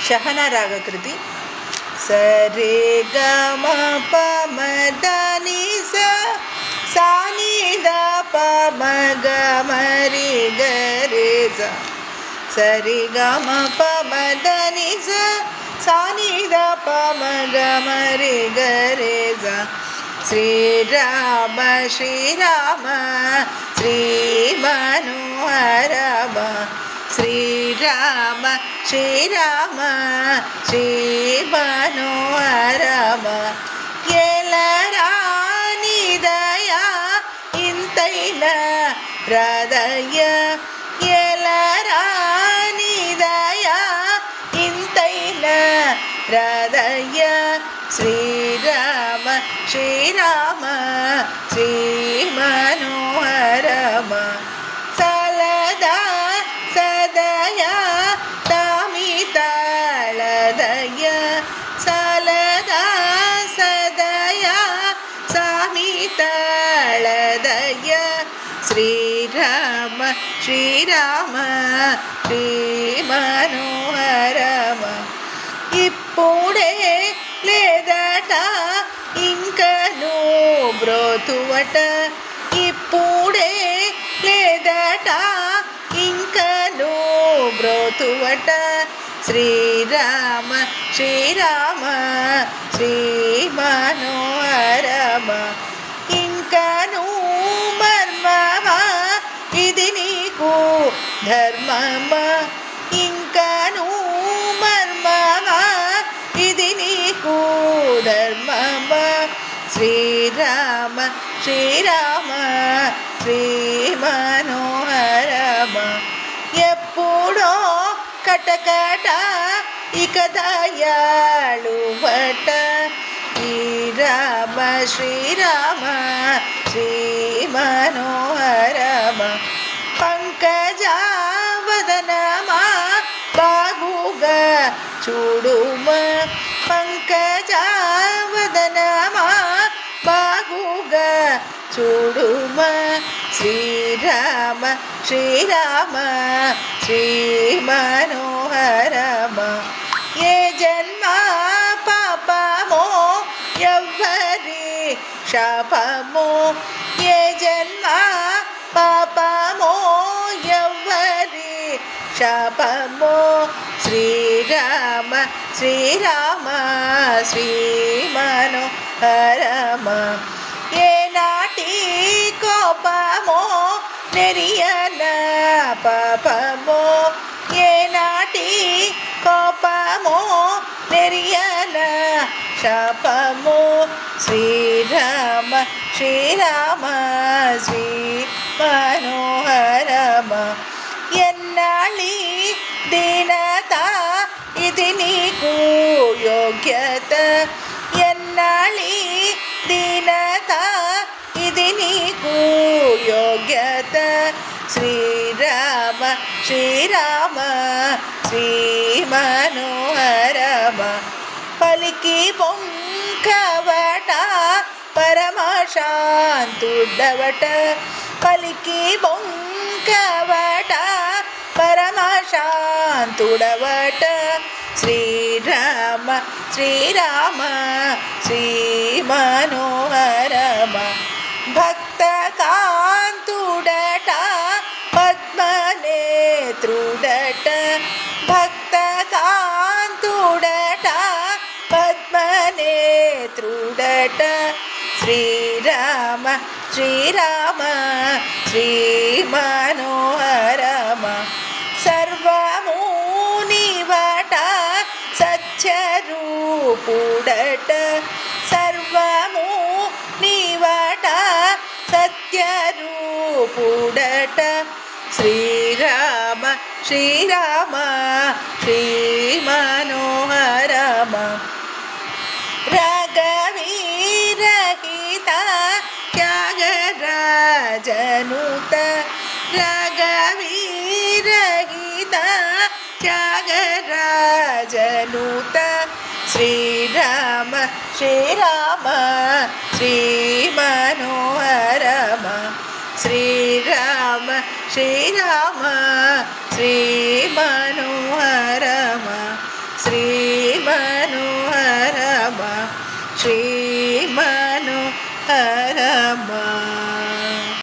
ಶಹನ ರಾಗಕೃತಿ. ಸರೆ ಗ ಮ ಪ ಮ ದ ನಿ ಸ ಸಾ ನಿ ದ ಪ ಮ ಗ ಮ ರಿ ಗ ರೆ ಸ. ಸರಿ ಗ ಮ ಪ ಮ ದ ನಿ ಸ ಸಾ ನಿ ದ ಪ ಮ ಗ ಮ ರಿ ಗ ರೆ ಸ. ಶ್ರೀರಾಮ ಶ್ರೀರಾಮ ಶ್ರೀ ಮನೋಹರಮ. ಶ್ರೀರಾಮ ಶ್ರೀರಾಮ ಶ್ರೀ ಮನೋಹರಮ. ಎಲರಾನಿದಯ ಇಂತೈನ ಹೃದಯ. ಎಲರಾನಿದಯ ಇಂತೈನ ಹೃದಯ. ಶ್ರೀರಾಮ ಶ್ರೀರಾಮ ಶ್ರೀ ಮನೋಹರಮ. ಸಲದ ಸದಯ ತಾಮಿತಾಳದಯ. ಸಲದ ಸದಯ ಸಾಮಿತಾಳದಯ. ಶ್ರೀರಾಮ ಶ್ರೀರಾಮ ಶ್ರೀ మనోహరమ. ఇప్పుడే లేదట ఇంకను బ్రోతువట. ఇప్పుడే లేదట ఇంకను బ్రోతువట. శ్రీరామ శ్రీరామ శ్రీ మనోహరమ. ఇంకను మర్మమా ఇది నీకు ధర్మమా. ఇంకను మర్మమా ఇది నీకు ధర్మమా. శ్రీరామ శ్రీరామ శ్రీ మనోహరమ. ఎప్పుడో కటకట ఇక దయాళువట. శ్రీరామ శ్రీరామ శ్రీ మనోహరమ. పంకజావదనమా బాగుగా చూడుమా. పంకజావదనమా బాగుగా చూడుమా. శ్రీరామ శ్రీరామ శ్రీ మనోహరమ. ఏ జన్మ పాపమో ఎవ్వరి శాపమో. ఏ జన్మ పాపమో ఎవ్వరి శాపమో. శ్రీరామ శ్రీరామ శ్రీ మనోహరమ. ఏనాటి కోపమో నెరియన పాపమో. ఏనాటి కోపమో నెరియన శాపమో. శ్రీరామ శ్రీరామ శ్రీ మనోహరమ. ఎన్నాళ్ళి దీనత ఇది నీకు యోగ్యత. ఎన్నాళ్ళి దీనత ఇది నీకు యోగ్యత. శ్రీరామ శ్రీరామ శ్రీ మనోహరమ. పలికి పొంకవట పరమశాంతుడవట. పలికి పొంకవట పరమశాంతుడవట. శ్రీరామ శ్రీరామ శ్రీ మనోహరమ. భక్త కాంతుడట పద్మనేత్రుడట. భక్త కాంతుడట పద్మనేత్రుడట. శ్రీరామ శ్రీరామ శ్రీ మనోహరమ. సర్వము నీవట సత్యరూపుడట. సర్వము నీవట సత్యరూపుడట. శ్రీరామ శ్రీరామ శ్రీ మనోహరమ. రఘవీరహిత త్యాగరాజనుత. రఘవీరహిత త్యాగరాజనుత. శ్రీరామ శ్రీరామ శ్రీ మనోహరమ. శ్రీరామ శ్రీరామ శ్రీ మనోహరమ. ശ്രീ മനോഹരമ ശ്രീ മനോഹരമ